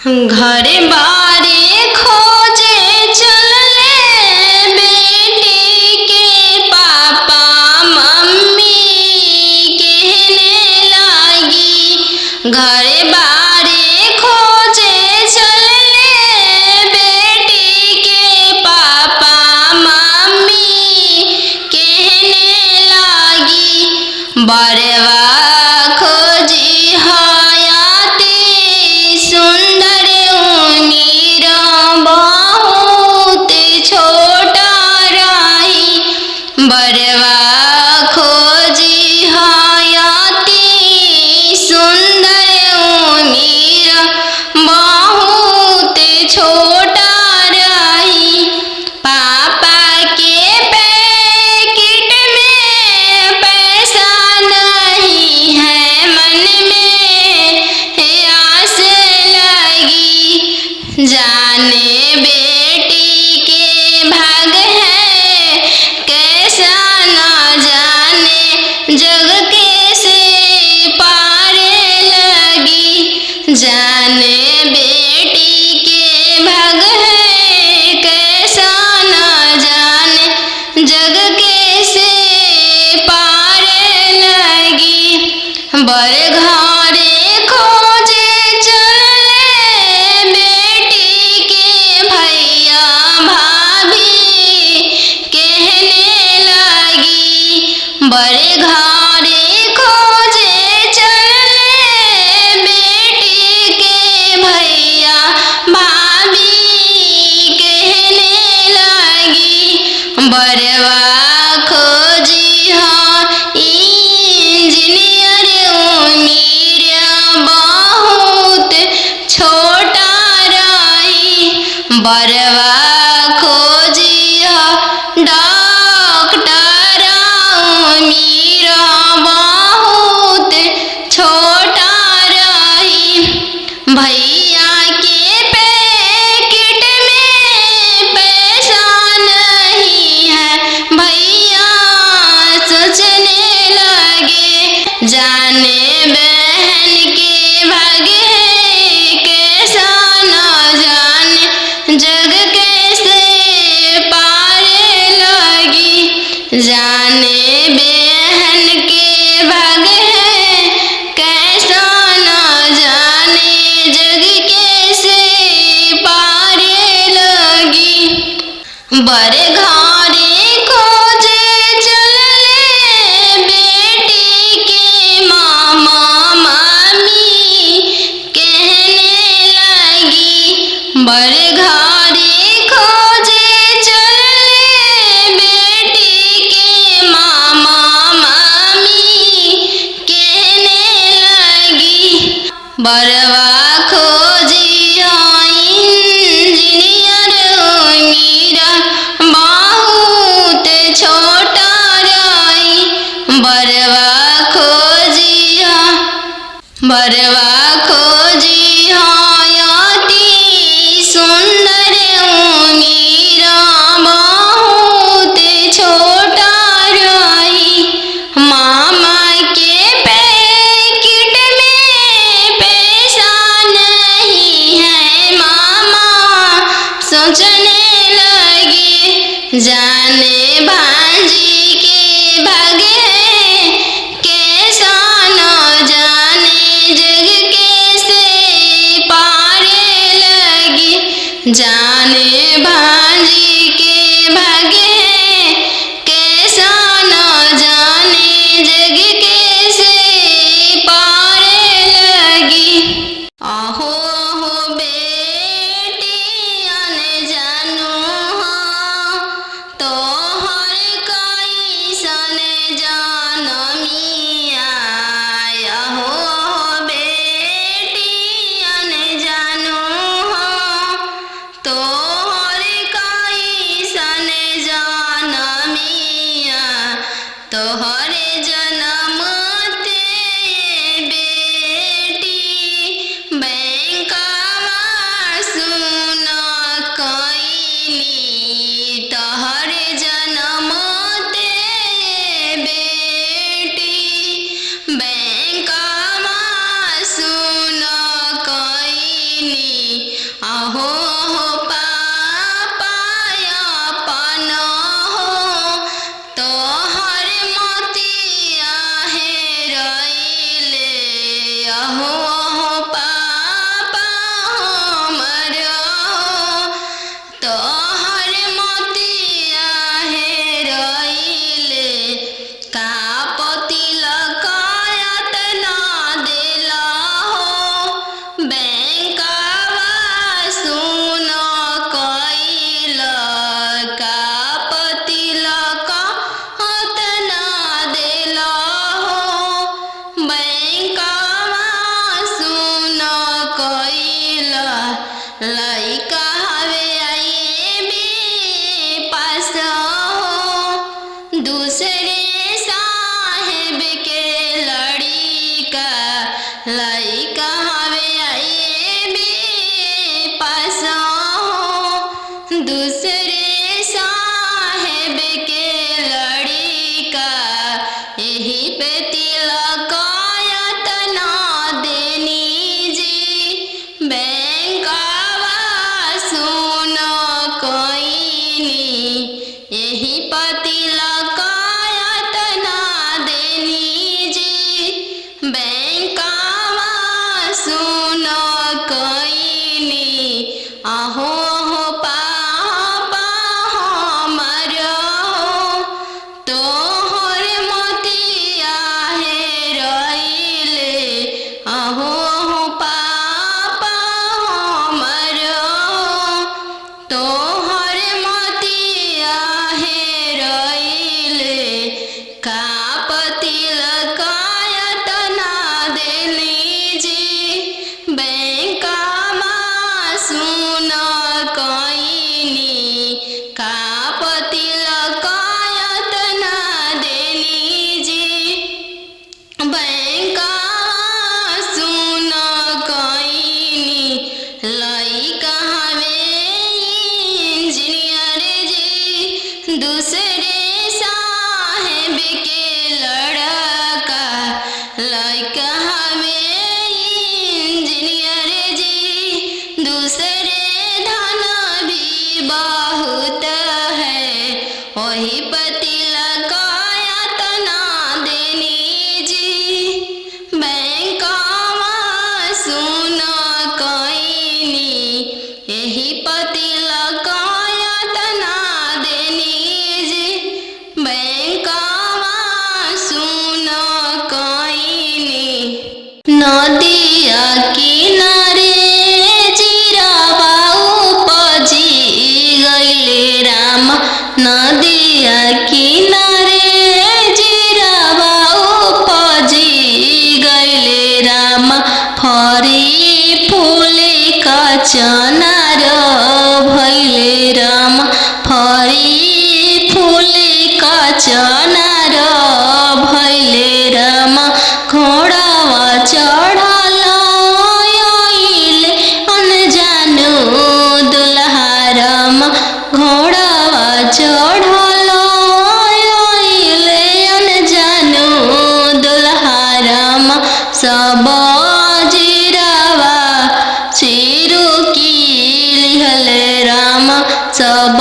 घर बारे खोजे चलले बेटी के पापा मम्मी कहने लगी। घर बारे खोजे चलले बेटी के पापा मम्मी कहने लगी। बरवा खोजी हयाती सुंदर उमीर बहुत छोटा रही। बरवा खोजी हयाती सुंदर उमीर बहुत छोटा रही। पापा के पैकेट में पैसा नहीं है, मन में आस लगी। जाने बेटी के भाग है कैसा न जाने, जग कैसे पारे लगी। जाने बेटी के भाग है कैसा न जाने, जग कैसे पारे लगी। बर घरे खोजे चलले बेटी के भैया भाभी कहने लगी। बर घरे खोजे चलले बेटी के भैया भाभी कहने लगी। बरवा खोजी हाँ इंजीनियर उमीर बहुत छोटा रही। बरवा खोजी हाँ डॉक्टर उमीर बहुत छोटा रही। भैया के पैकेट में पैसा नहीं है, भैया सोचने लगे। जाने बहन के भाग है कैसा न जाने, जग कैसे पारे लगी। जाने बहन के भाग है कैसा न जाने, जग कैसे पारे लगी। बर घरे खोजे चलले बेटी के मामा मामी कहने लगी। बर घरे खोजे चलले बेटी के मामा मामी कहने लगी। बरवा खोजी हाँ इंजीनियर उमीर बहुत छोटा रही। बरवा खोजी हाँ हयाती सुंदर उमीर बहुत छोटा रही। मामा के पैकेट में पैसा नहीं है, मामा सोचने लगे। जाने भांजी के भाग है कैसा न जाने, जग कैसे पारे लगी। जाने भांजी के भाग है कैसा न जाने, जग कैसे पारे लगी। आहो आहो बेटी अनजानो हाँ, तोहर कैसन जनमिया। आहो आहो बेटी अनजानो हाँ, तोहर कैसन जनमिया। तोहरे जनम ते बेटी बैंकवा आहो पापा अपन हो तोहर मोतिया हेरैले आहो पापा हमर हो तोहर मोतिया हेरैले का तिलक यातना देला हो बैंकवा सुन कैल का तिलक यातना देला हो बैंकवा सुन कैल लइका हवे आईबी पास हो दूसरे साहेब के लड़िका लइका हवे आईबी पास हो दूसरे साहेब के लड़िका यही पे तिलक यातना देनी जी बैंकवा सुन कैनी यही तिलक यातना देनी जी बैंकवा सुन कैनी आहो पापा हमर हो तोहर मोतिया हेरैले आहो पापा हमर हो तोहर मोतिया हेरैले का तिलक यातना देनी जी बैंकवा सुन कैनी का तिलक यातना देनी जी बैंकवा सुन कैनी लइका हवे इंजीनियर जी दूसरे साहेब के लड़का लइका हवे इंजीनियर जी दूसरे धन भी बहुत है वही तिलक यातना देनी जी बैंकवा सुन कैनी यही तिलक यातना देनी जी बैंकवा सुन कैनी नदिया किनारे जीरावा उपजी गइले राम नदिया किनारे जीरावा उपजी गइले राम फरी फूले का चनार भइले राम फरी फूले का चनार भइले राम घोड़ावा चढ़ल आइले अनजानो दुल्हा राम घोड़ावा चढ़ल आइले अनजानो दुल्हा राम सब जीरावा सिरु की लिहले राम सब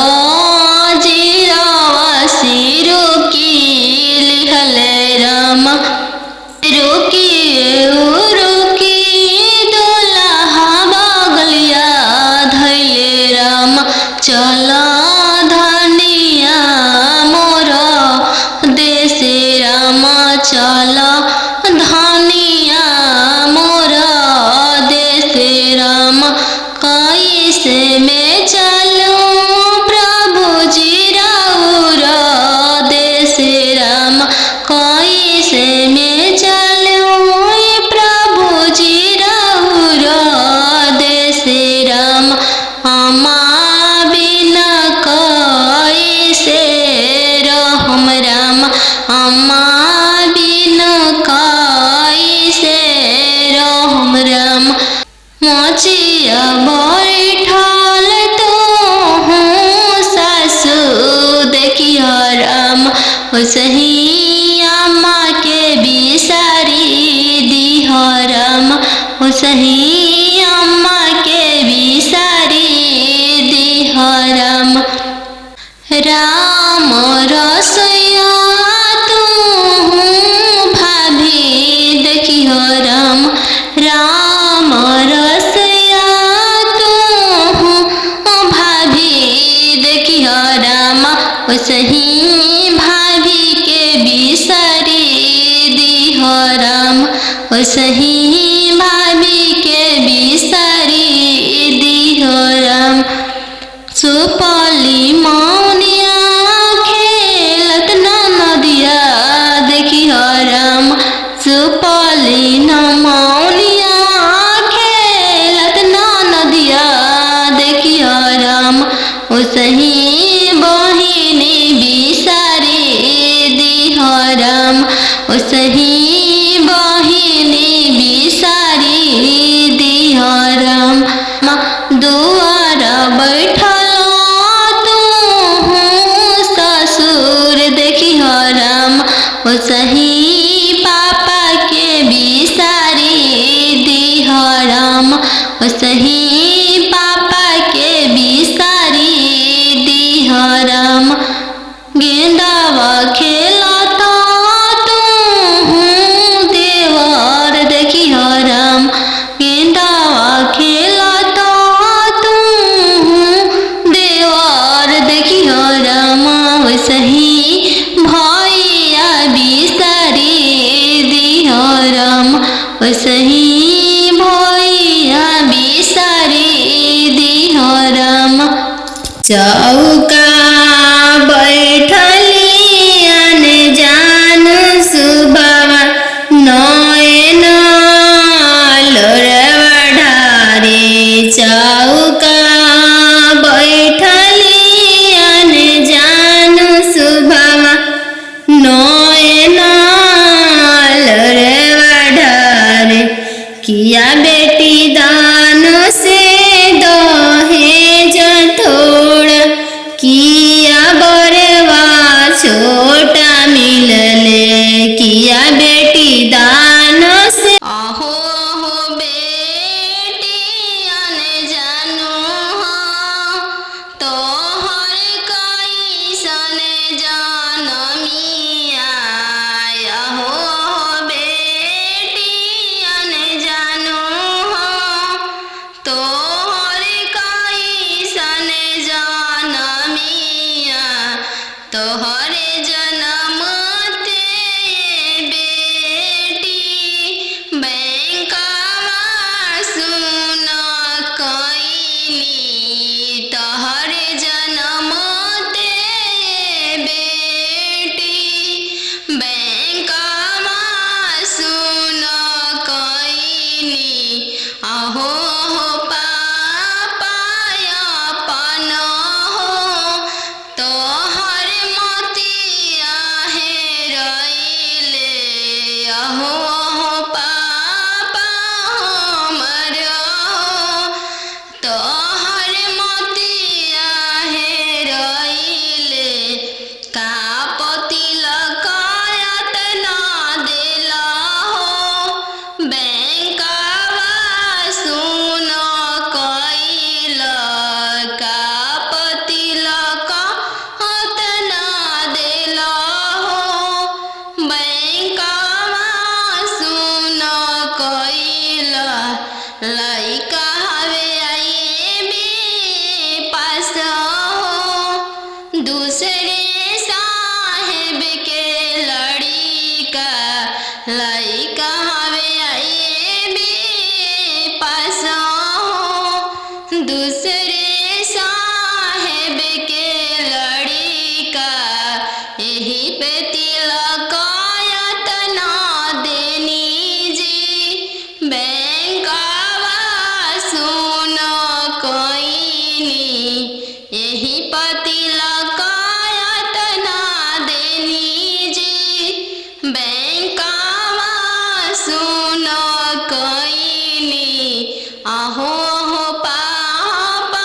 जीरावा सिरु की लिहले राम रुकी दुल्हा बगलिया धैले राम चल धनिया मोर देश राम चल धनिया मोर देश राम कैसे में चलूं ओसही भाभी के बिसरी दिह राम ओसही भाभी के बिसरी दिह राम सुपली मौनिया खेलत नदिया देखी राम सुपली मौनिया खेलत नदिया देखी राम ओसही बहिनी बिसरी दिह राम ओसही बहिनी बिसरी दिह राम दुआर बैठल तू ससुर देखी राम ओसही पापा के बिसरी दिह राम ओसही पापा के बिसरी दिह राम गेंदावा खेलत तू देवर देखी राम गेंदावा खेलत तू देवर देखी राम ओसही भैया बिसरी दिह राम ओसही भैया बिसरी दिह राम चौका बैठली अनजान सुबह नयन लोरवा ढारे चौका बैठली अनजान सुबह नयन लोरवा ढारे किया बेटी दान से दहेज थोड़ा किया बरवा छोटा मिलले किया बेटी दान से आहो हो बेटी अनजानो तोहर कैसन जनमिया आहो हो बेटी अनजानो तोहर कैसन जनमिया तोहरे जनम ते बेटी बैंकवा सुन कैली तोहरे जनम ते बेटी बैंकवा सुन कैली आहो हो पापाया अपन हो तोहर मोतिया हेरैले आहो हो पापा हमर हो तोहर मोतिया हेरैले का तिलकायत ना देला हो बैंकवा सुन कैल का तिलकायत ना देला हो बैंकवा सुन कैल लइका हवे आईबी पास हो दूसरे साहेब के लड़िका लइका हवे आईबी पास हो दूसरे साहेब के लड़िका यही पे तिलकायत ना देनी जी बैंकवा सुन कैनी यही पे तिलकायत ना देनी जी बैंकवा सुन कैनी आहो हो पापा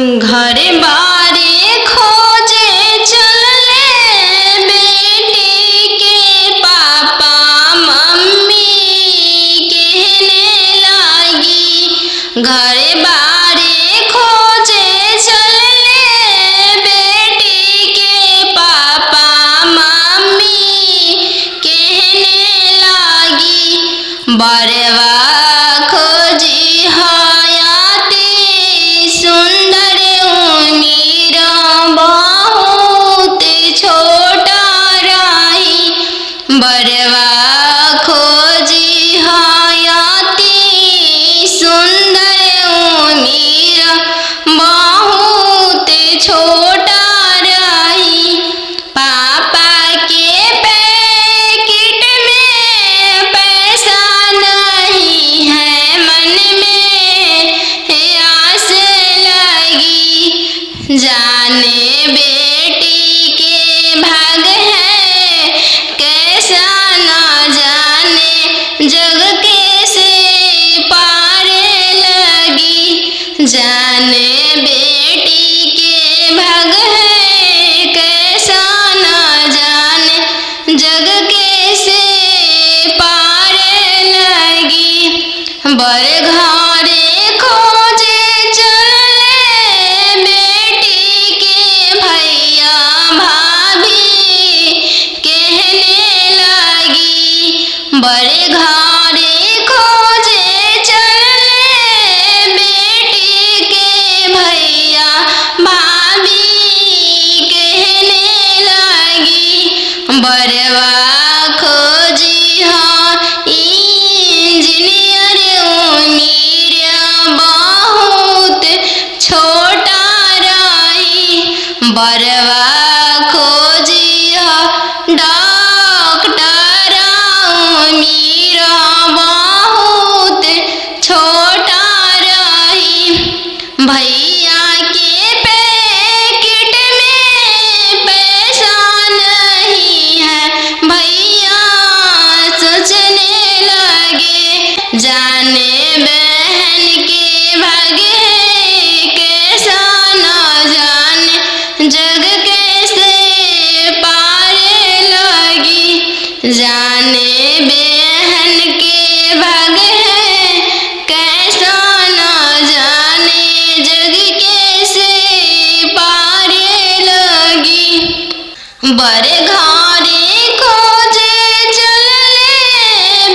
घरे बारे खोजे चलले बेटी के पापा मम्मी कहने लागी। घरे बारे खोजे चलले बेटी के पापा मम्मी कहने लागी। बरवा खोजी हयाती सुंदर उमीर बहुत छोटा रही। बरवा खोजी हयाती सुंदर उमीर बहुत छोटा रही। पापा के पैकेट में पैसा नहीं है, मन में आस लगी। जाने बेटी के भाग है कैसा न जाने, जग कैसे पार लगी। जाने बेटी के भाग है कैसा न जाने, जग कैसे पार लगी। बर घरे खोजे चलले बेटी के भैया भाभी कहने लगी। बर घरे खोजे चलले बेटी के भैया भाभी कहने लगी। बरवा खोजी हाँ इंजीनियर उमीर बहुत छोटा रही। बरवा खोजी हाँ डॉक्टर उमीर बहुत छोटा रही। भैया के पैकेट में पैसा नहीं है, भैया सोचने लगे। जाने बहन के भाग्य है कैसा न जाने, जग कैसे पार लगी। जाने बहन के भाग्य है कैसा न जाने, जग कैसे पार लगी। बर घरे खोजे चलले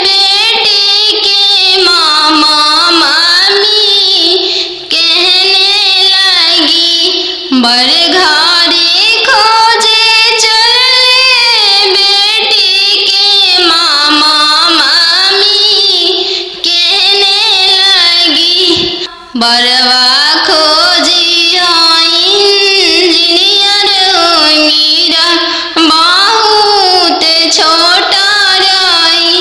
बेटी के मामा मामी कहने लगी। बर घरे खोजे चलले बेटी के मामा मामी कहने लगी। बरवा खोजी हाँ इंजीनियर उमीर बहुत छोटा रही।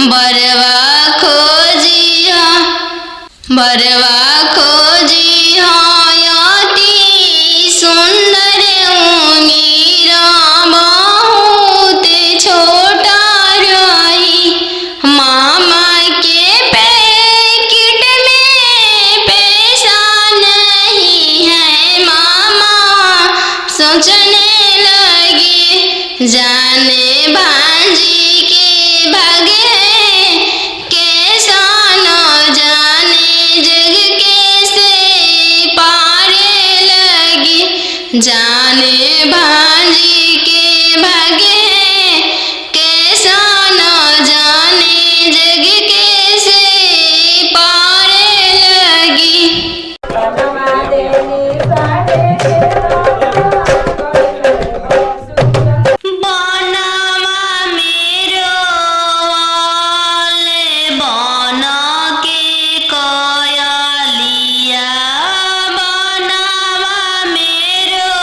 बरवा खोजी हाँ अति सुंदर उमीर बहुत छोटा रही। मामा के पैकेट में पैसा नहीं है, मामा सोचने लगे। जाने भांजी के भाग्य है कैसा न जाने, जग कैसे पार लगी। जाने भांजी के भाग्य है कैसा न जाने, जग कैसे पार लगी। बनवा मेरो वाले बना के कयालिया। बनवा मेरो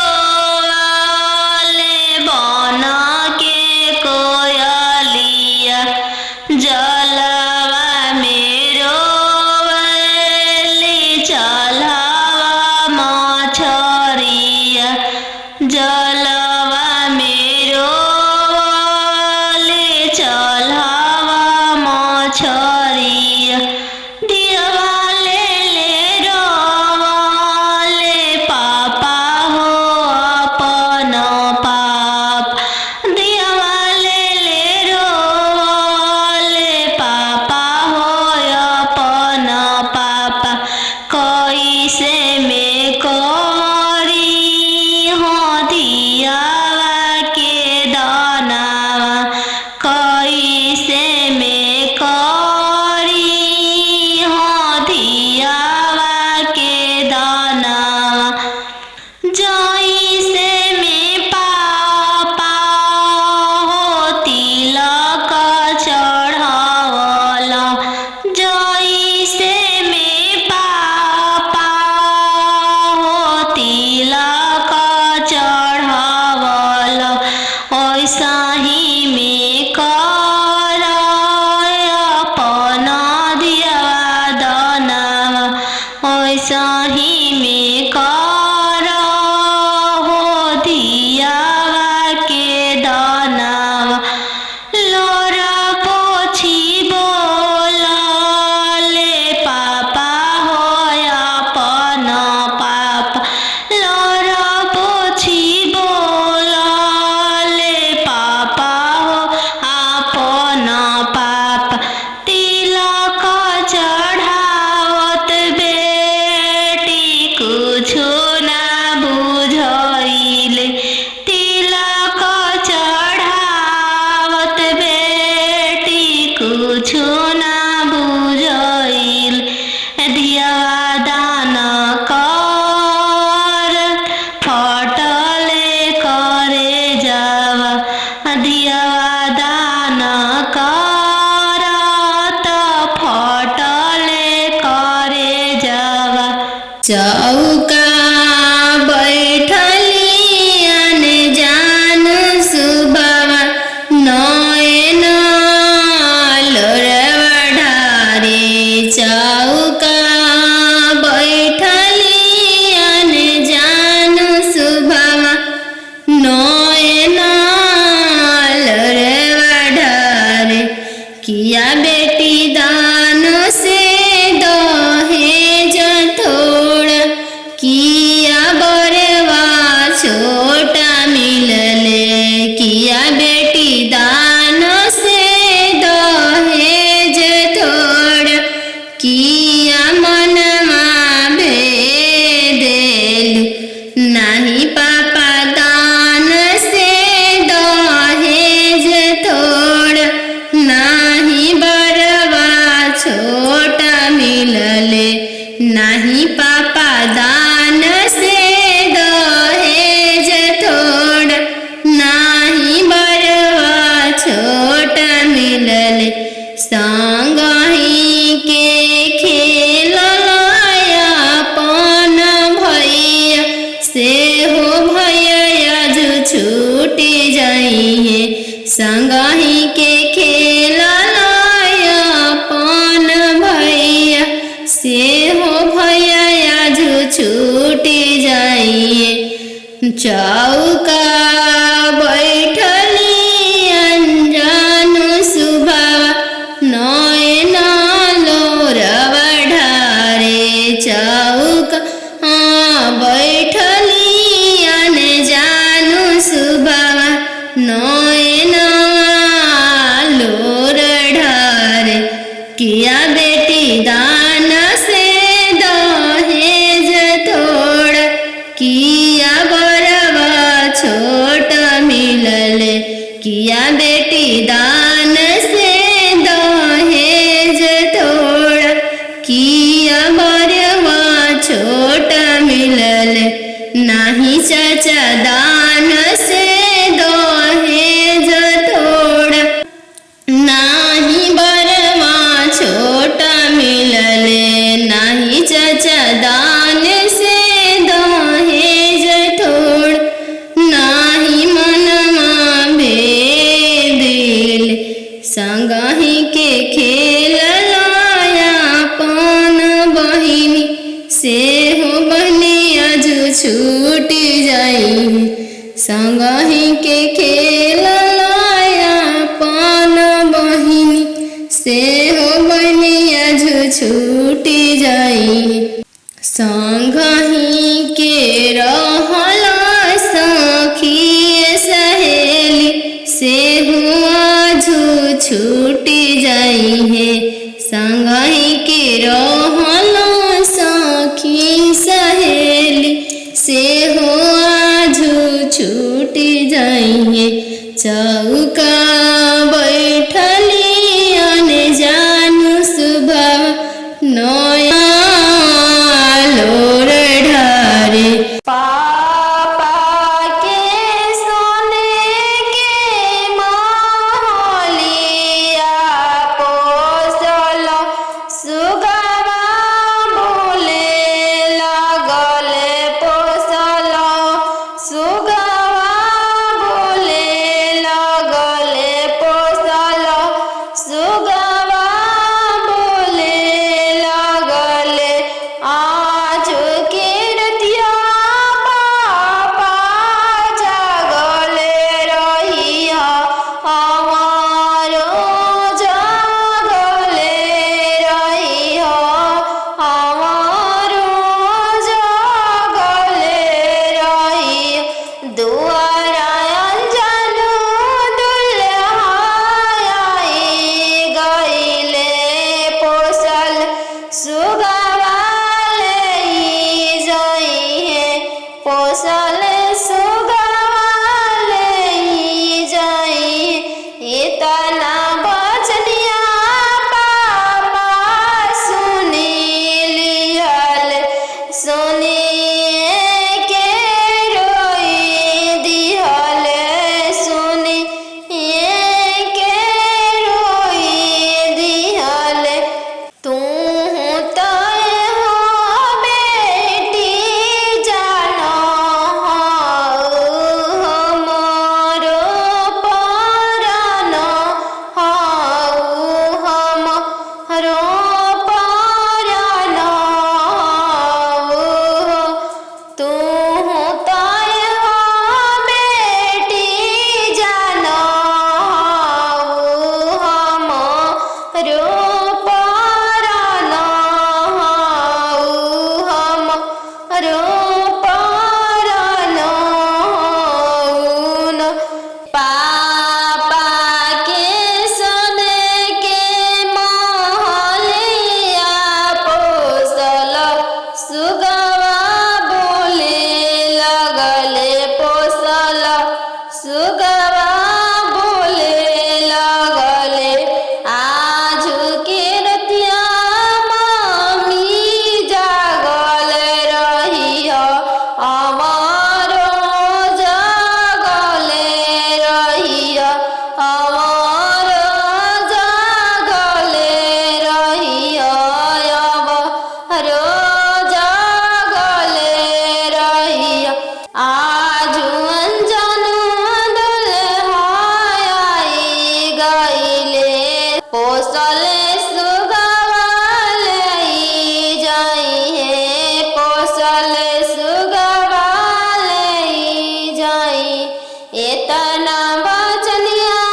चौका बैठली अनजान सुबवा नयन लोरवा ढारे चौका बैठली अनजान सुबवा नयन लोरवा ढारे किया बेटी दान से दहेज थोड़ा किया बरवा छोटा मिलले किया बेटी दान से दहेज थोड़ा किया मनमा भेदेलु नहीं पापा दान से दहेज थोड़ा नहीं बरवा छोटा मिलले नहीं पापा दान से दहेज थोड़ा नहीं बरवा छोटा मिलले संगही के खेलया अपन भैया से हो भैया जो छूटी जाइए संगही के खेलया अपन भैया से हो भैया जो छूटी जाइए चौका बैठली अनजान सुबवा नयन लोरवा ढारे चौका बैठली अनजान सुबवा नयन लोर ढारे किया बेटी दान से दहेज थोड़ा किया बरवा छोटा मिलले किया बेटी दान से दहेज थोड़ा किया बरवा छोटा मिलले नहीं चाचा दान से दहेज थोड़ा नाही बरवा छोटा मिलले नाही चाचा दान से दहेज थोड़ नाही मनमा भेदिल संगही के खेलया अपन बहिनी से हो बनिया जो छूटी जाई संगही के खेलया अपन बहिनी से हो बनिया जो छूटी जाई संगही के रहला सखी सहेली से हुआ जो छूटी जाई है संगही के रहला सखी सहेली से हुआ जो छूटी जाई है चौका बैठली अनजान सुबवा नयन लोर ढारे पापा के सोने के महलिया गईले पोसल सुगवा लई जाई है पोसल सुगवा लई जाई एतना बचनिया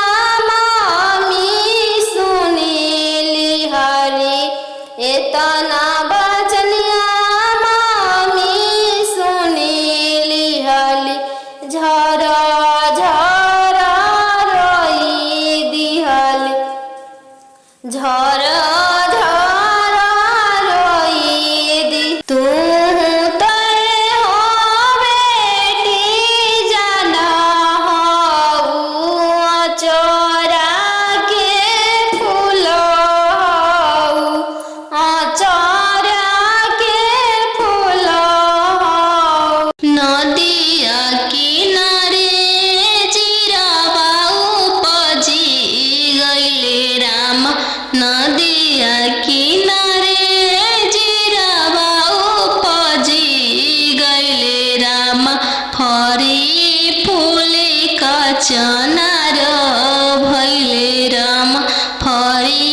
मामी सुनीली हरी एतना बचनिया मामी सुनीली हली झरा झरा रोई दिहली झरा झरा रोई दी तू तय हो बेटी जाना हो चोरा के फूल चोरा के फूल नदिया किनारे चिरवा उपजी गईले राम नदिया किनारे चिरवा उपजी गईले राम फरी फूले का चनार भैले राम फरी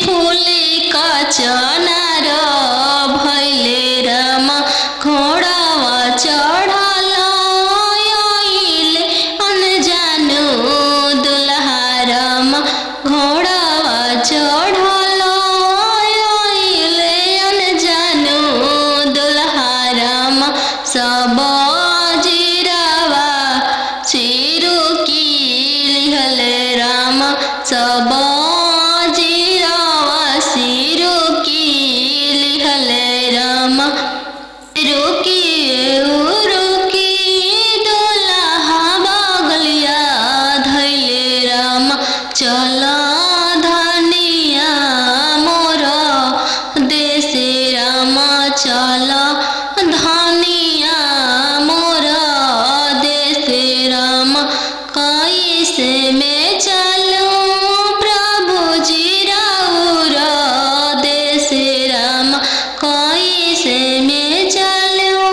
फूले का चनार भैले राम घोड़ावा चढ़ल आइले अनजानो दुल्हा राम घोड़ावा चढ़ल आइले अनजानो दुल्हा राम सब जीरावा चिरू की लिहले राम सब जीरावा सिरू की लिहले राम रुकी दुल्हा बगलिया धैले राम चल धनिया मोर देशे राम चल धनिया मोर देशे राम कैसे में चलूं प्रभु जी राउर देशे राम कैसे में चलूं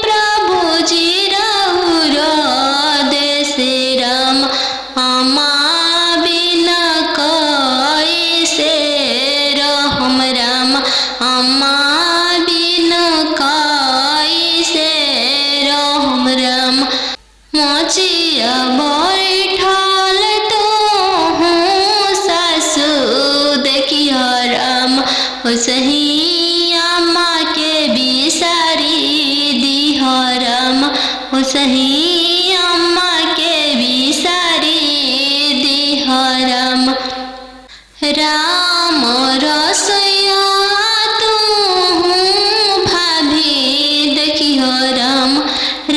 प्रभु जी राउर देशे राम अम्मा बिना कैसे रहम राम अम्मा बिना कैसे रहम राम मोचिया बैठल तो सासु देखिया राम सही अम्मा के बिसारी दिह राम सही अम्मा के बिसारी दिह राम राम रसोया तू भाभी देखिह राम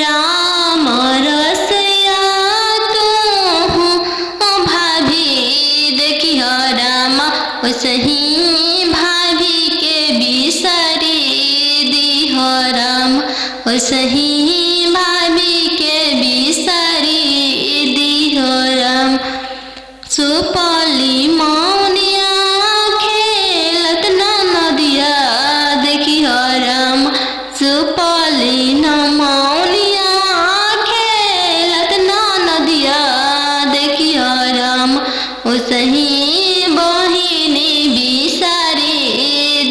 राम रसोया तू भाभी देखिह राम सही भाभी के बिसारी दिह राम सही भाभी के बिसारी दिह राम सुपली मौनिया खेलत नदिया देखिह राम सुपली मौनिया खेलत नदिया देखिह राम सही बहिनी बिसारी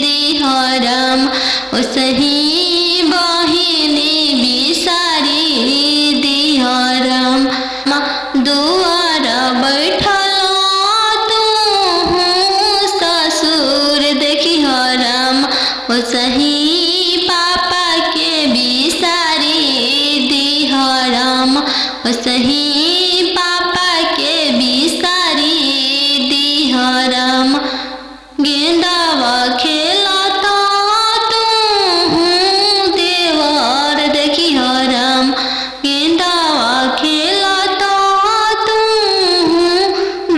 दिह राम सही बहिनी बिसारी दिह राम दुआर बैठल तू ससुर देखिह राम सही पापा के बिसारी दिह राम सही पापा के बिसारी दिह राम गेंदावा खेलता तू देवर देखिह राम गेंदावा खेलता तू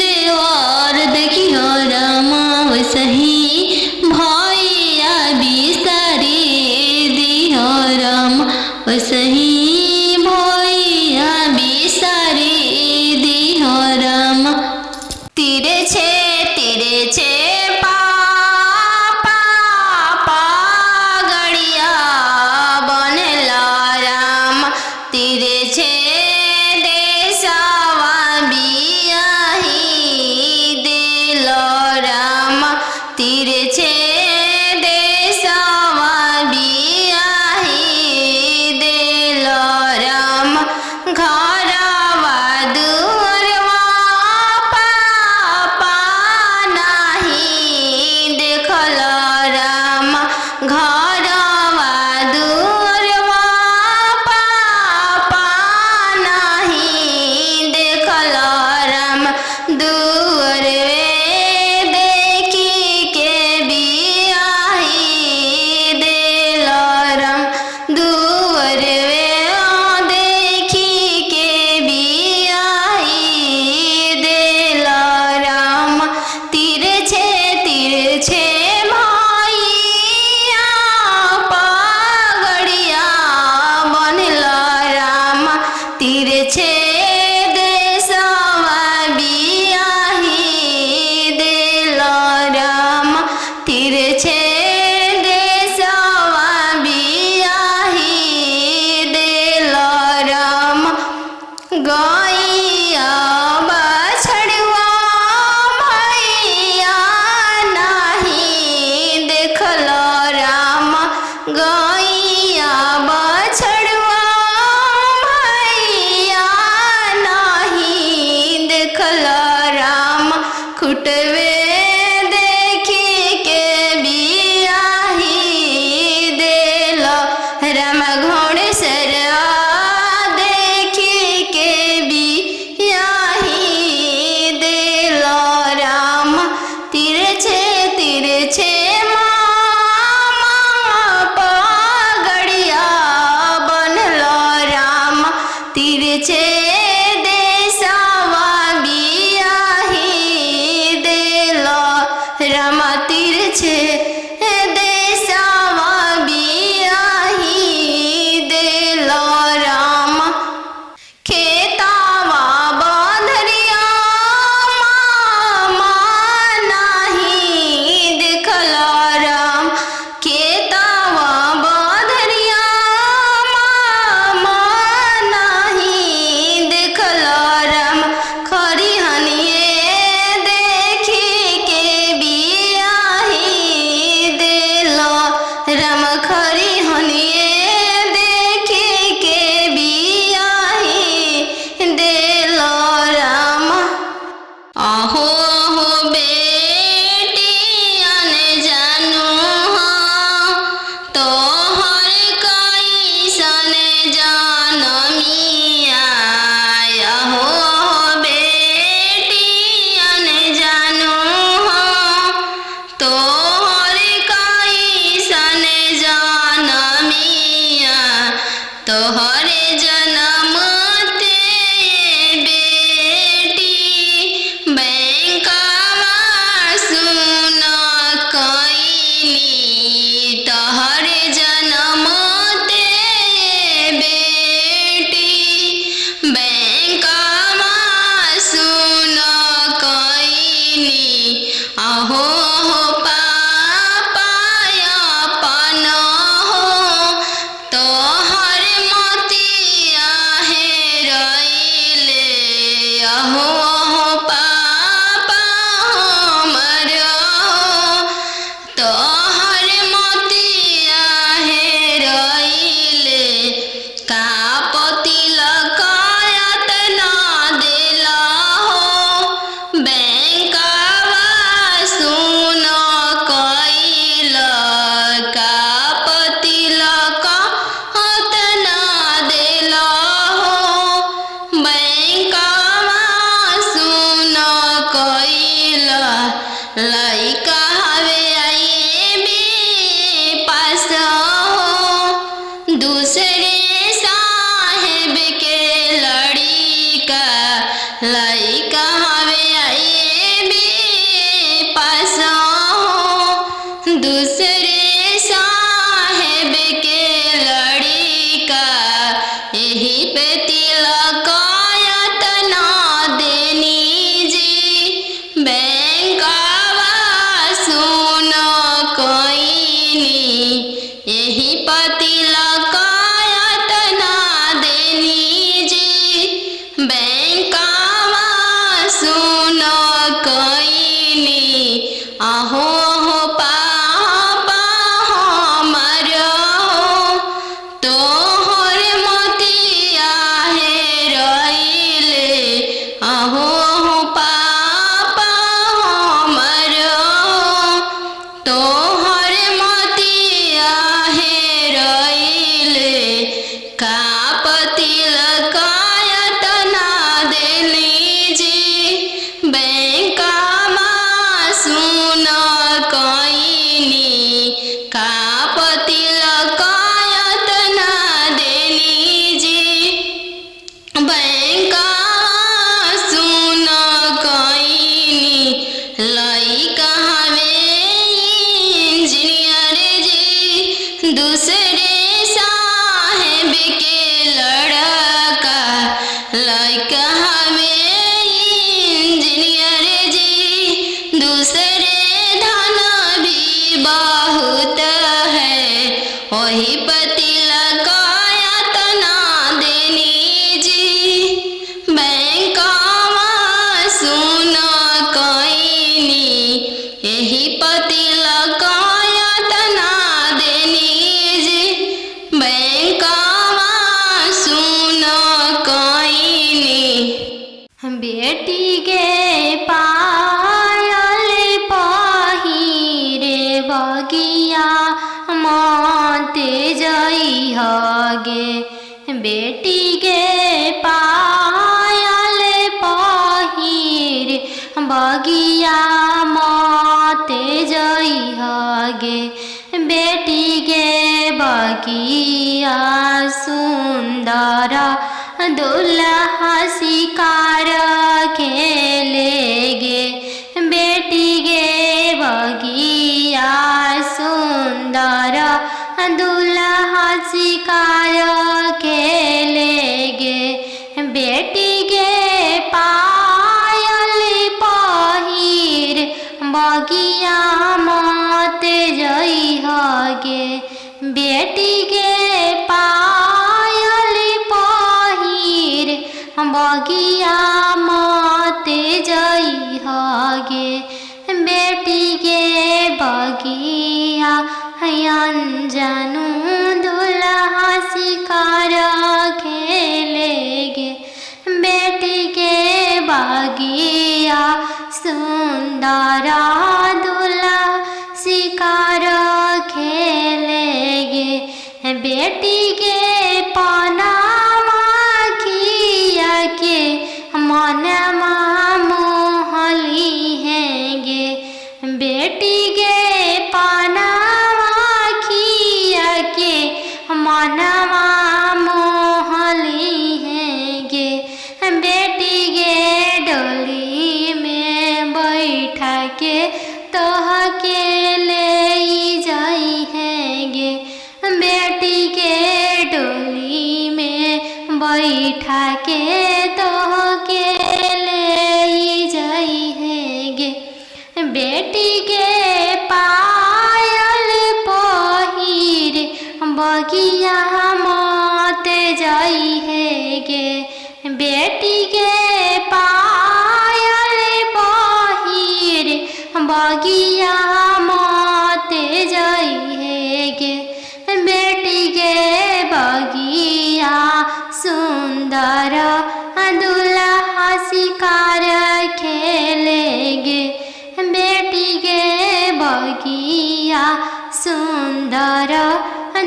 देवर देखिह राम सही भैया बिसारी दिह राम सही भैया बिसारी दिह राम तीरे छे पापा गड़िया बनेला राम तीरे छे देशवा बियाही बैंकवा सुन कइल का पतिलक होतना देल हो। बैंकवा सुन कइल लइका हवे आईएबी पास हो। दूसरे साहेब के लड़िका लइका हवे आईएबी पास हो। दूसरे साहेब के लड़िका यही पे तिलक यतना देनी जी। बैंकवा सुन कइनी यही पतिलक यतना देनी जी। बैंकवा सुन कइनी आहो हो पापा हमर हो। तोहर मोतिया हेरइले आहो हो पापा हमर हो। तोहर मोतिया हेरइले का पतिलक यतना देनी जी। बैंकवा सुन कइनी का पतिलक यतना देनी जी। बैंकवा सुन कइनी लइका हवे इंजीनियर जी। दूसरे साहेब के लड़का लइका हवे इंजीनियर जी। दूसरे धन भी बहुत है वही पतिलक यतना देनी जी। बैंकवा सुन कइनी यही पतिलक यतना देनी जी। बैंकवा सुन कइनी बेटी के पायल पहिरे बगिया मत जइहगे। बेटी के पायल पहिरे बगिया मत जइहगे। बेटी के बगिया सुंदर दुल्हा शिकार खेलेगे। बेटी के बगिया सुंदर दुल्हा शिकार खेलेगे। बेटी के पायल पहिर बगिया मत जइहगे। बेटी के पायल पहिर बगिया मत जइहगे। बेटी के बगिया अनजानु दुल्हा शिकार खेलेगे। बेटी के बगिया सुंदर दुल्हा शिकार खेलेगे। बेटी के पनामा खिया के मनमा मोहली हैंगे। बेटी के पनामा खिया के मनमा मोहली हैंगे। बेटी के डोली में बैठा के तोह के ले जाई हैंगे। बेटी के डोली में बैठा के तोह के ले जाई हैंगे। बेटी के पायल पहिर बगिया मत जाई हैंगे। बेटी के पायल पहिर बगिया मत जाई हैंगे। बेटी के बगिया सुंदर दुल्हा शिकार खेलेगे। बगिया सुंदर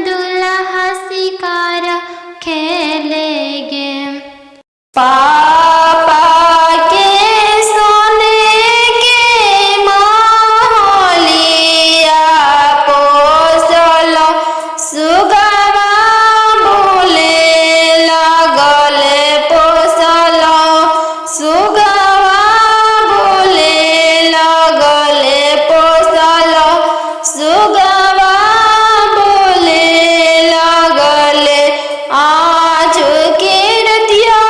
दुल्हा शिकार खेलेगे। पापा के सोने के महलिया पोसल सुगवा बोले लगले पोसल सुगवा बोले लगले पोसल सुगवा बोले लगले आज के रतिया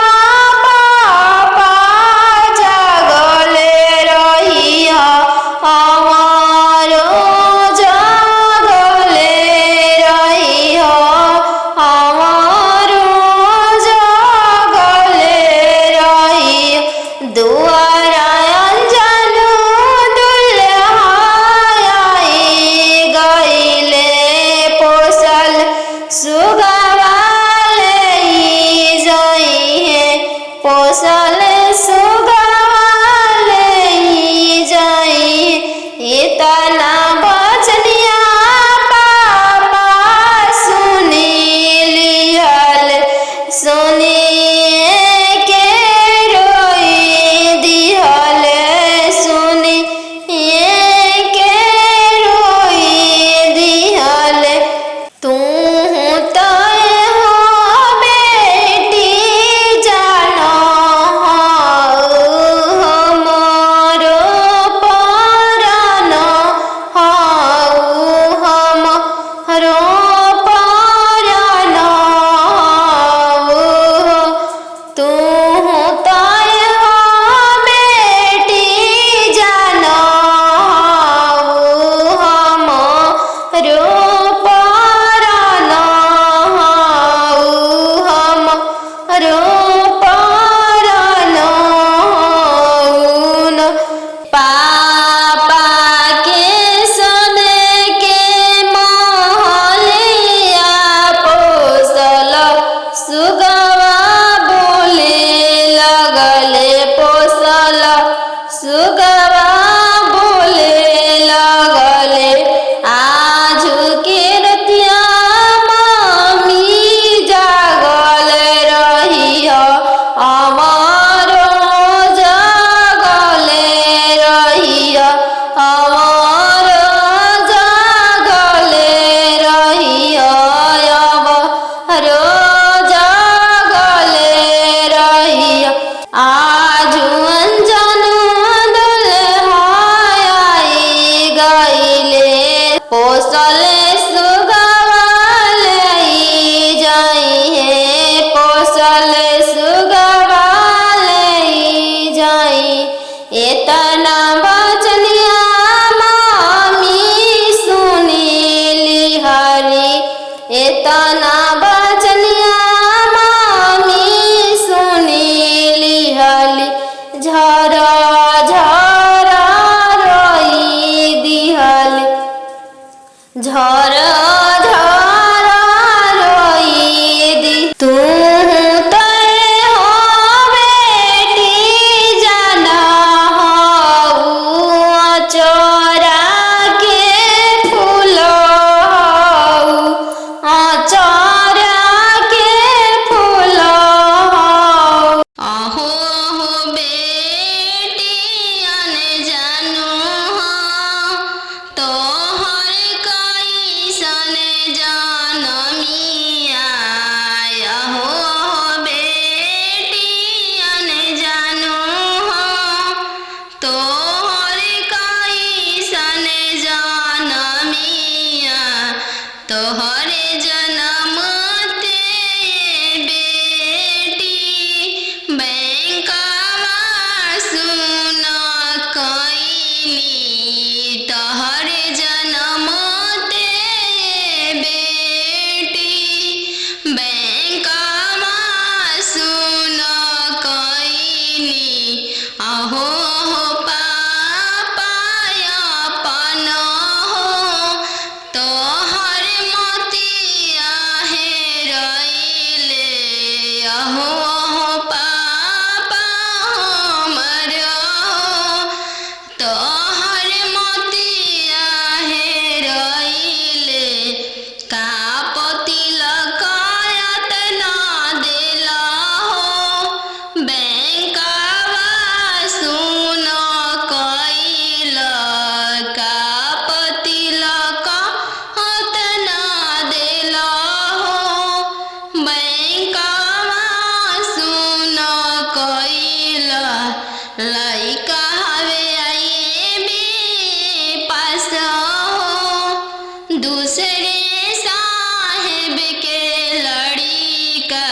दूसरे साहेब के लड़का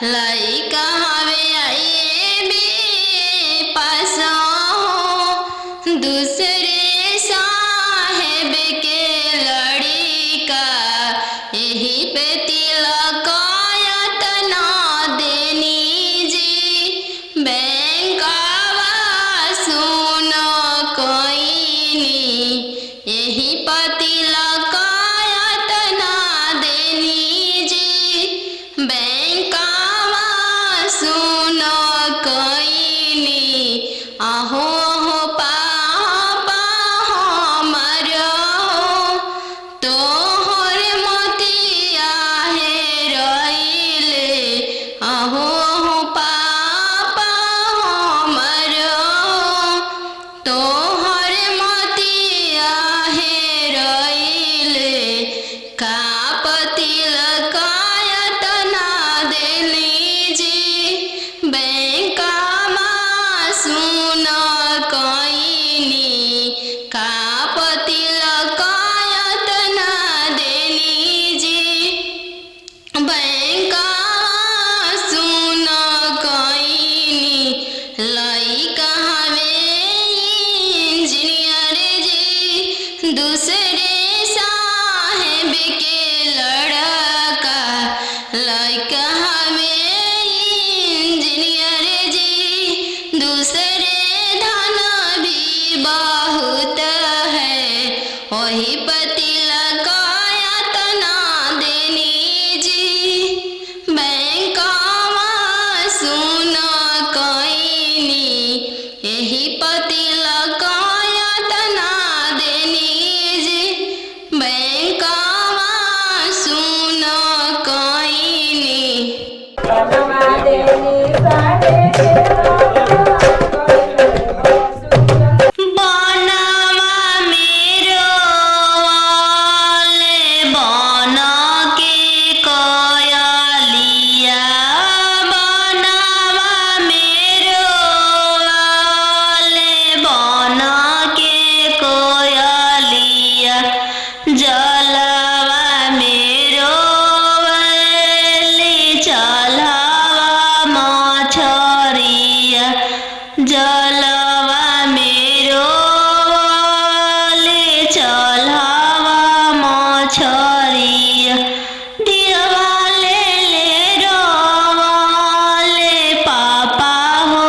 लइका हवे आए बे पासा हो। दूसरे साहेब के लड़का यही पे तिलकायत ना देनी जी। बैंकवा सुन कोइनी यही पति लकायत ना देनी जी। बैंकवा सुन कोइनी आहो हो पापा हमरो तोहर मोतिया हे रइले। आहो हो पापा हमरो तोहर मोतिया हे रइले। का पति लकायत ना देली जी। बैंकवा सुन कोइनी का पति लकायत ना देली जी। बैंकवा सुन कोइनी लइका हवे इंजीनियर जी। दूसरे साहेब के लड़का लइका हवे इंजीनियर जी। दूसरे धन भी बहुत है वही पति लकायत ना देनी जी। बैंकवा सुन कोइनी यही पति लकायत ना देनी जी। बैंकवा सुन कोइनी बनवा मेरो वाले बन के कोयलिया। बनवा मेरो वाले बन के कोयलिया। जलवा मेरो वाले चलवा मछरिया। जलवा मेरो वाले चलवा मछरिया। दिवाले ले रोवाले पापा हो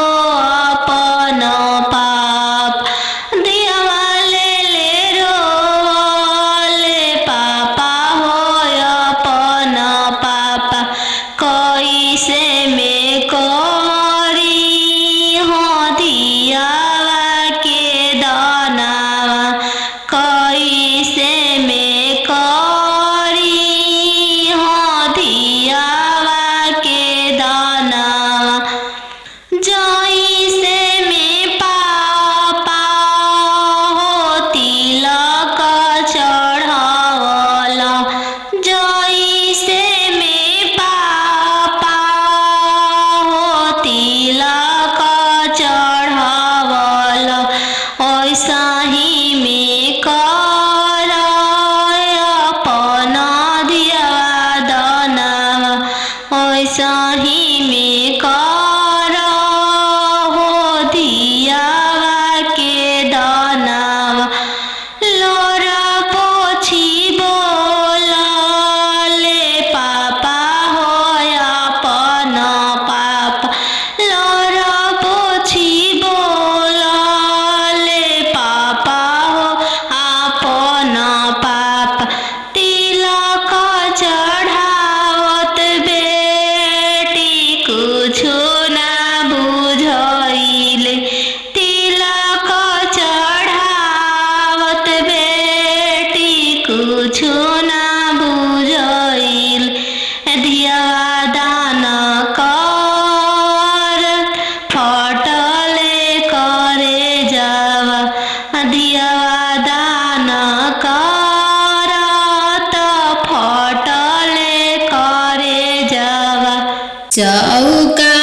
अपन पाप। दिवाले ले रोवाले पापा हो अपन पापा। कैसे में करी हो दियावा के दानावा। कैसे में करी हो दियावा के दानावा। जैसे में पापा हो तिलक चढ़ावला। जैसे में पापा हो तिलक चढ़ावला। ऐसा ही में कर अपन दियावा दानावा। ऐसा ही में कर हो दियावा के दानावा। लोरा पोछी बोलले पापा हो अपन पापा। लोरा पोछी बोलले पापा हो अपन पापा। तिलक चढ़ावत बेटी कुछो ना बुझइले। तिलक चढ़ावत बेटी कुछो ना बुझइले। दियावा दान कर फटले करे जावा। दियावा दान कर त फटले करे जावा। चौका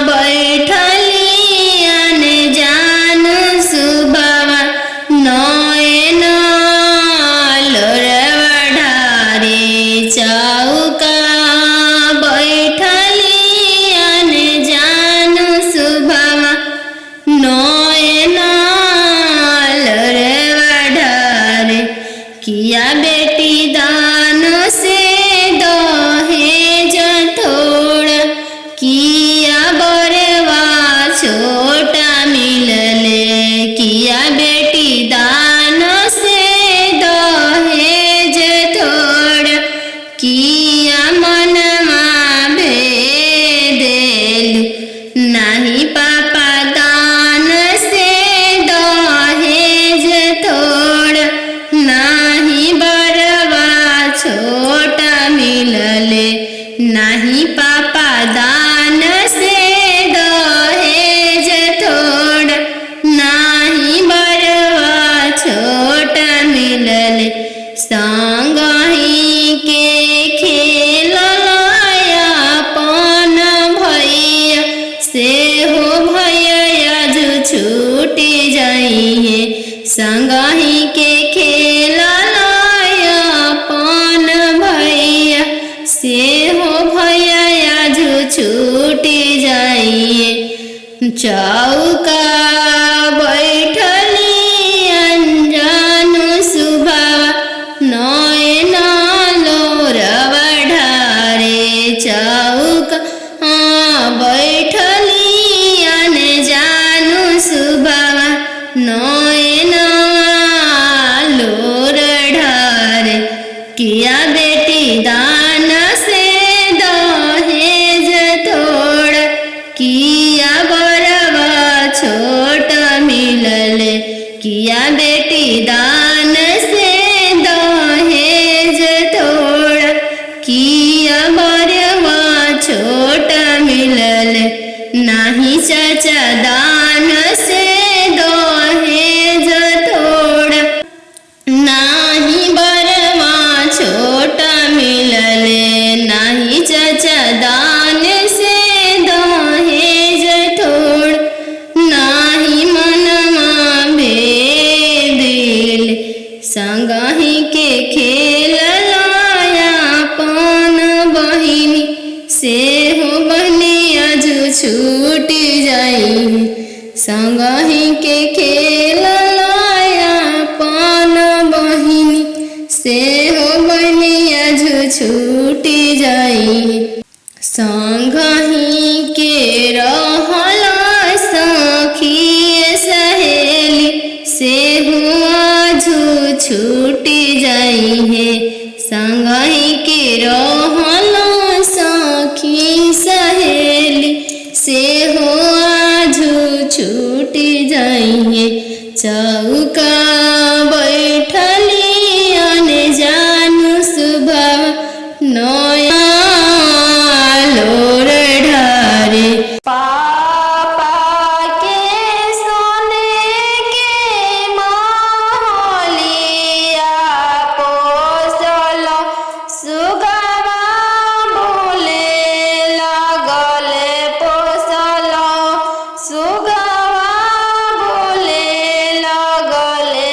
बैठलियन जान सुबह नयन लोरा किया बेटी दान से दहेज थोड़ा, किया बरवा छोटा मिलले। किया बेटी दान से दहेज थोड़ा, किया मनमा भेदेलु। नाही पापा दान से दहेज थोड़ा, नाही बरवा छोटा मिलले। नाही पापा दान से दहेज थोड़ा, नाही बरवा छोटा मिलले। संगही के खेललाया पन भैया, से हो भैया जो छूटी जाइए। संगही के खेललाया पन भैया, से हो भैया जो छूटी जाइए। चौका बैठली अनजानु सुभावा, नयन लोरवा ढारे। चौका बैठली अनजानु सुभावा, नयन लोर ढारे। किया बेटी दान से दहेज थोड़ा, किया बरवा छोटा मिलले। किया बेटी दान से दहेज थोड़ा, किया बरवा छोटा मिलले। नाही चाचा दान से दहेज थोड़ा, नाही बरवा छोटा मिलले। नाही चाचा दान से दहेज थोड़ा, नाही मनमा भेदेले। संगही के खेललाया पन बहिनी, से हो बहनिया जो छूटी जाई। संगही के खेललाया पन बहिनी, से हो बहनिया जो छूटी जाई। संगही के रहला सखी सहेली, से हुआ जो छूटी जाई है। संगही के रहला सखी सहेली, से हुआ जो छूटी जाई है। चौका बैठली अनजानु सुभावा, नया लोर ढारे। पापा के सोने के महलिया पोसल, सुगवा बोले लगले पोसल। सुगवा बोले लगले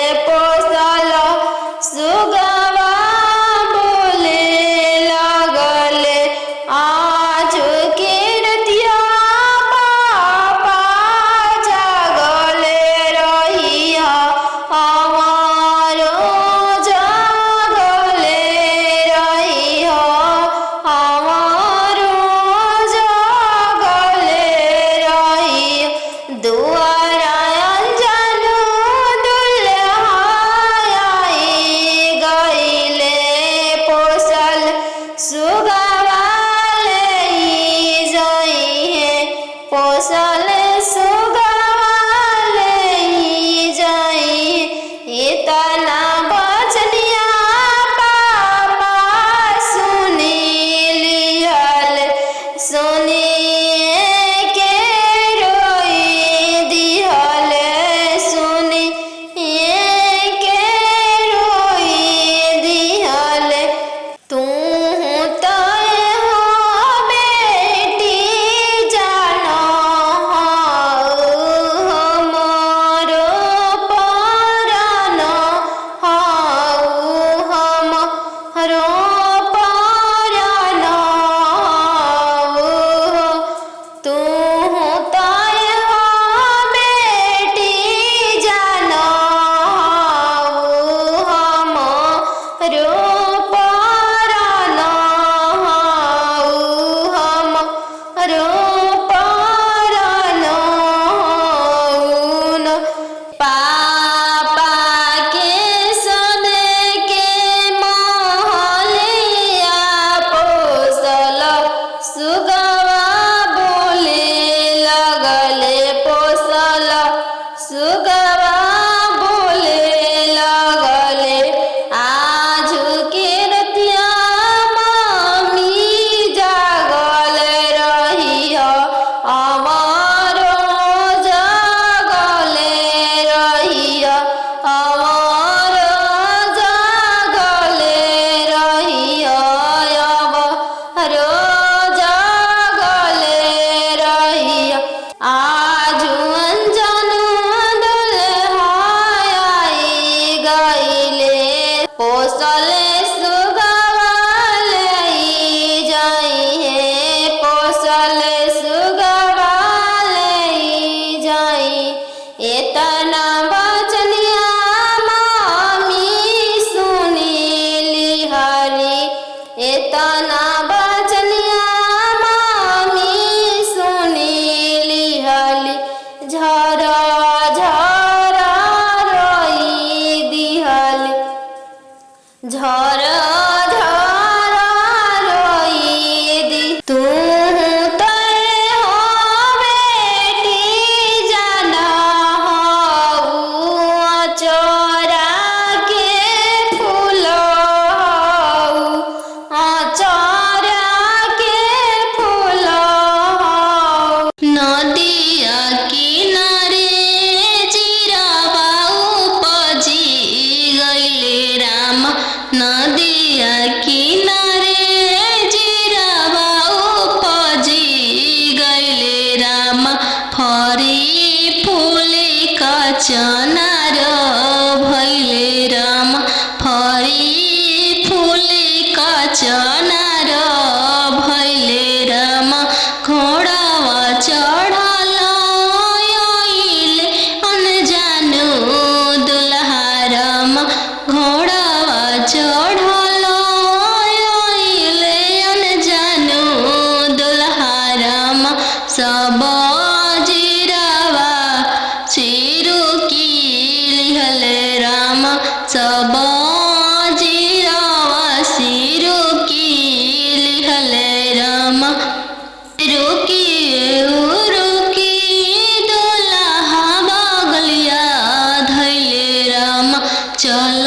चल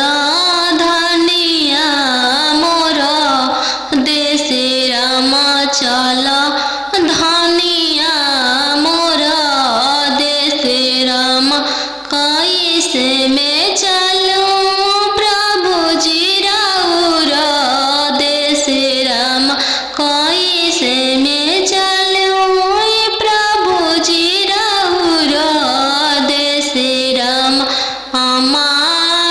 धनिया मोर देश राम चल धनिया मोर देश राम कैसे में चलूं प्रभु जी राउर देश राम कैसे में चलूं प्रभु जी राउर देश राम अम्मा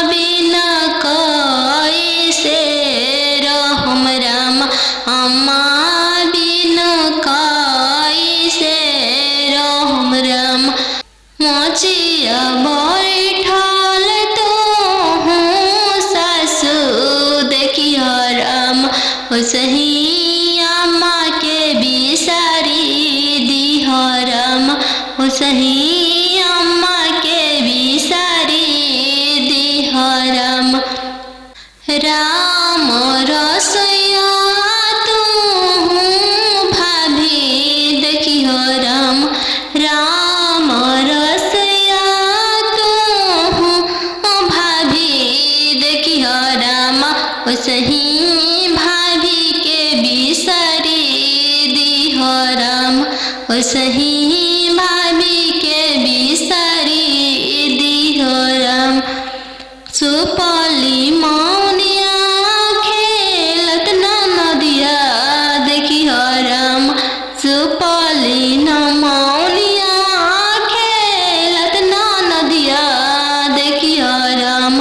बिना कैसे रहम राम अम्मा बिना कैसे रहम राम मोचिया बैठल तो हूँ सासु देखिया राम ओसही अम्मा के बिसारी दिह राम ओसही अम्मा के बिसारी दिह राम राम रसोइया तू भाभी देखिह राम राम रसोइया तू भाभी देखिह राम ओसही भाभी के बिसारी दिह राम ओसही भाभी के बिसारी दिह राम सुपली मौनिया खेलत ना नदिया देखिह राम सुपली न मौनिया खेलत ना नदिया देखिह राम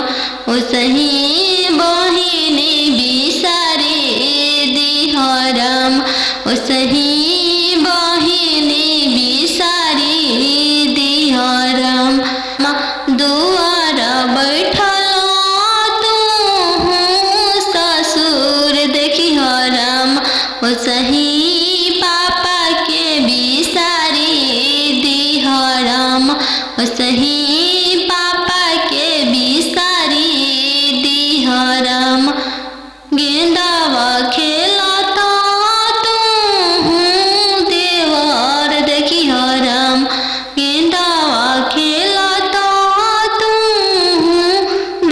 ओसही बहिनी बिसारी दिह राम ओसही बहिनी बिसारी दिह राम दुआर बैठल ससुर देखिह राम ओसही पापा के बिसारी दिह राम ओसही पापा के बिसारी दिह राम गेंदावा खेलता तू देवर देखिह राम गेंदावा खेलता तू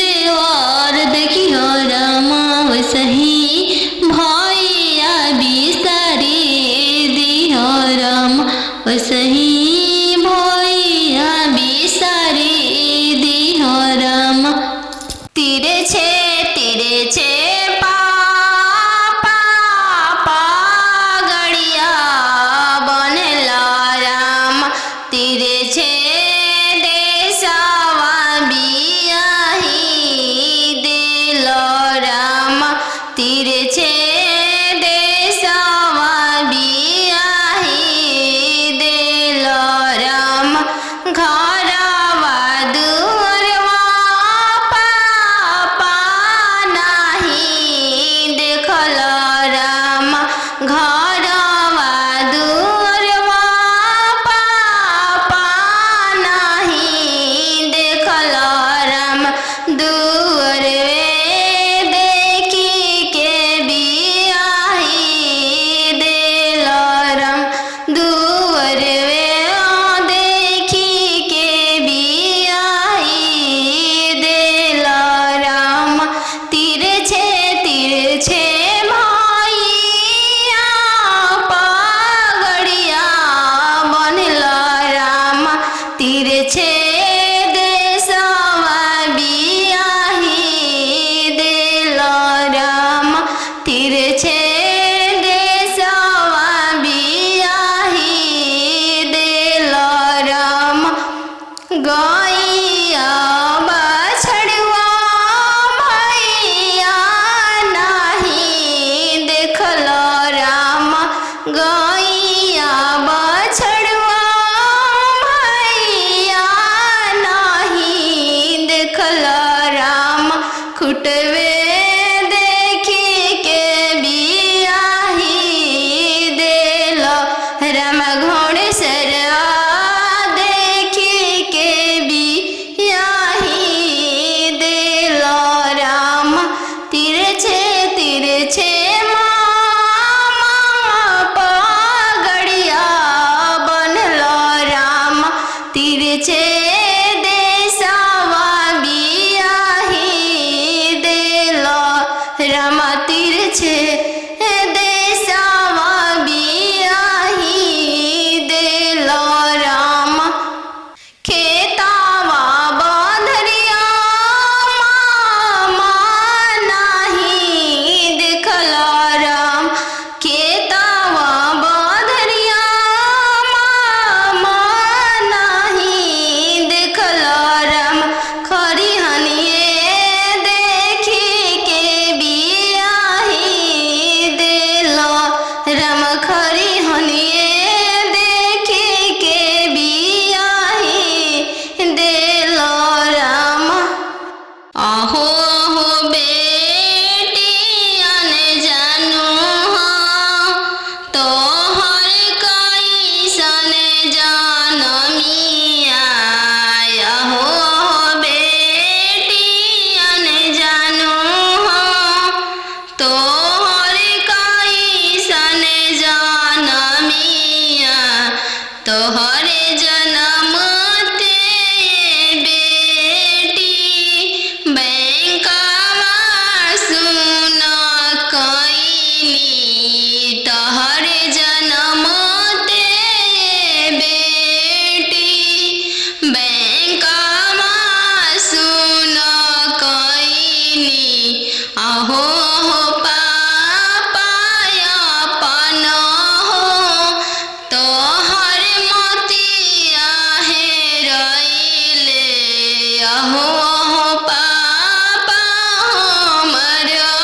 देवर देखिह राम ओसही भैया बिसारी दिह राम ओसही भैया बिसारी दिह राम तिरे छे पापा गड़िया बनेला राम तिरे छे देशवा बियाही दिल राम तिरे छे देशवा बियाही दिल राम घरवा दुअरवा पापा नाही देखल राम घरवा दुअरवा पापा नाही देखल राम दुअरवे देखी के बियाही दिल राम दुअरवे देखी के बियाही दिल राम तिरछे भैया पगड़िया बनल राम तिरछे देशवा बियाही दिल राम तिरछे देशवा बियाही दिल राम गैया बछड़ुआ भैया नाही देखल राम गैया बछड़ुआ भैया नाही देखल राम खुटवे देखी के बियाही दिल राम घोड़सरवा देखी के बियाही दिल राम तिरछे पगड़िया बनल राम तिरछे देशवा बियाही अहो अहो बेटियन जानू हो तोहर कैसन जनमिया। अहो अहो बेटियन जानू हो तोहर कैसन जनमिया। तोहरे जनम ते बेटी बैंकवा सुन कईनी। तोहरे जनम ते बेटी बैंकवा सुन कईनी। अहो हो पापा अपन हो तोहर मोतिया हेरैले। अहो हो पापा हमर हो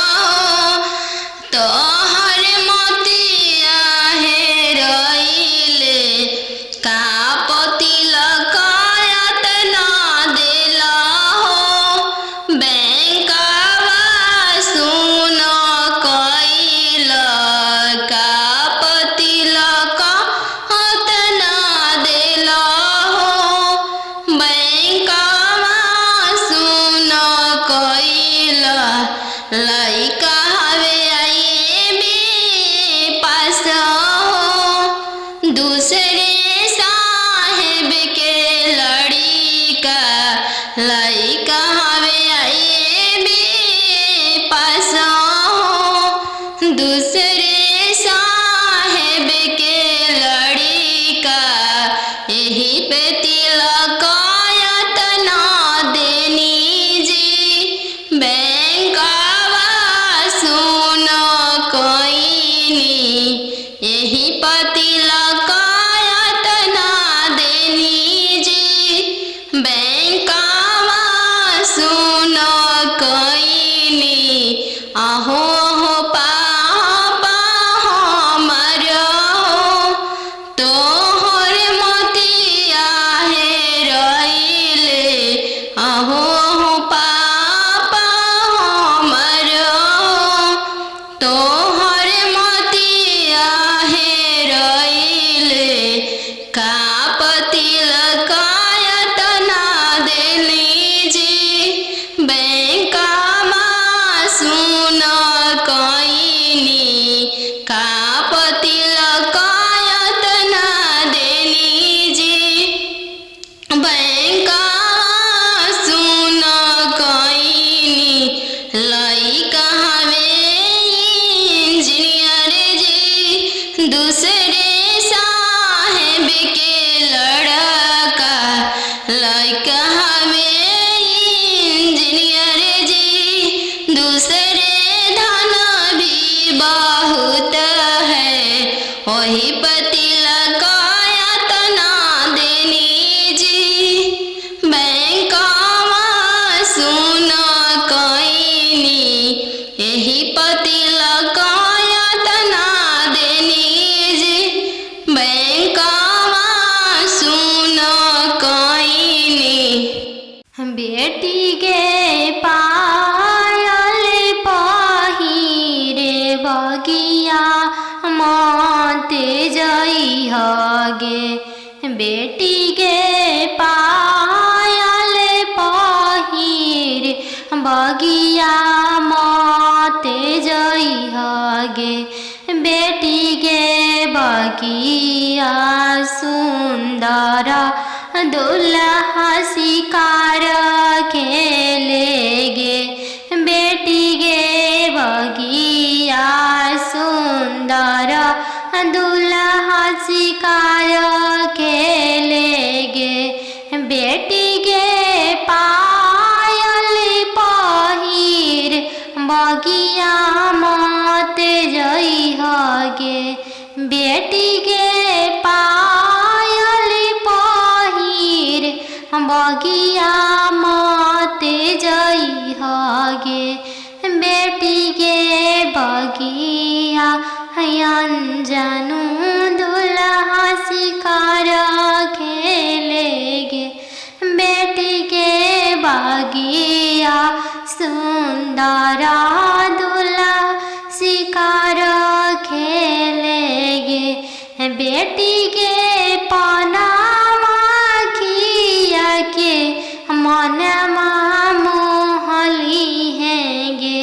तोहर मोतिया हेरैले। का तिलक एतना देला हो बैंकवा सुन कईल। का तिलक एतना देला हो बैंकवा सुन कईल। लइका हवे आईबी पास हो दूसरे साहेब के लड़िका। लइका हवे आईबी पास हो दूसरे साहेब के लड़िका। यही पे तिलक एतना देनी जी बैंकवा सुन कईनी। यही पे तिलक एतना देनी जी बैंकवा सुन कईनी। अहो हो पापा हमर हो तोहर मोतिया हेरैले। अहो हो पापा हमर हो तोहर मोतिया हेरैले। का तिलक एतना देली जी बैंकवा सुन कईनी। का तिलक एतना देली जी बैंकवा सुन कईनी। लइका हवे इंजीनियर जी दूसरे साहेब के लड़का। लइका हवे इंजीनियर जी दूसरे धन भी बहुत है। वही तिलक एतना देनी जी बैंकवा सुन कईनी। यही तिलक एतना देनी जी बैंकवा सुन कईनी। बेटी गे पायल पहिरे बगिया मत जइह गे। बेटी गे पायल पहिरे बगिया मत जइह गे। बेटी गे बगिया सुंदर दुल्हा शिकार खेले गे। बेटी गे बगिया सुंदर दुल्हा शिकार खेले गे। बेटी गे पायल पहिर बगिया मत जइह गे। बेटी गे पायल पहिर बगिया मत जइह गे। बेटी गे बगिया अनजानू दुल्हा शिकार खेले गे। बेटी के बगिया बगिया सुंदर दूल्हा शिकार खेलेगे बेटी के पनामा खिया के मनमा मोहली हैंगे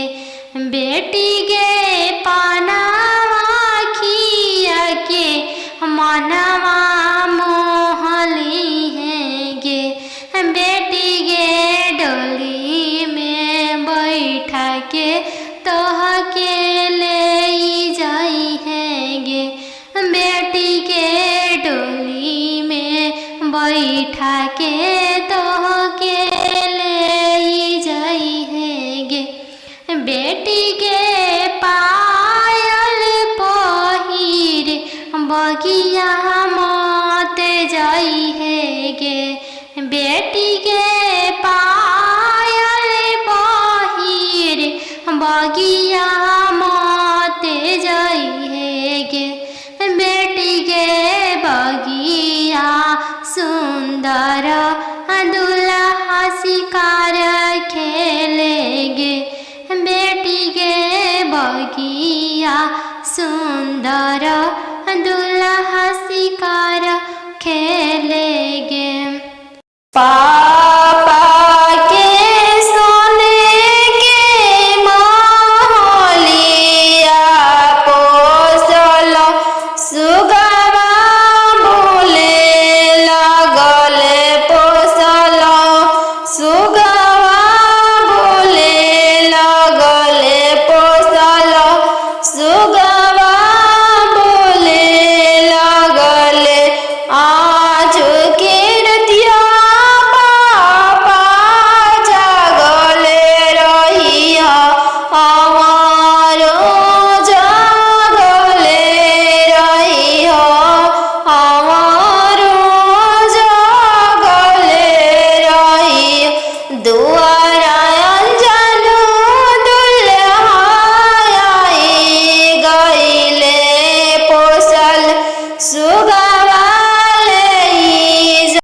बेटी के पनामा खिया के मनमा मोहली हैंगे बेटी के डोली में बैठा के तोह के ले जाई हैंगे बेटी के डोली में बैठा के तोह के ले जाई हैंगे बेटी के पायल पहिर बगिया मत जाई हैंगे बेटी के पायल पहिर बगिया मत जाई हैंगे बेटी के बगिया सुंदर दूल्हा शिकार खेलेगे बेटी के बगिया सुंदर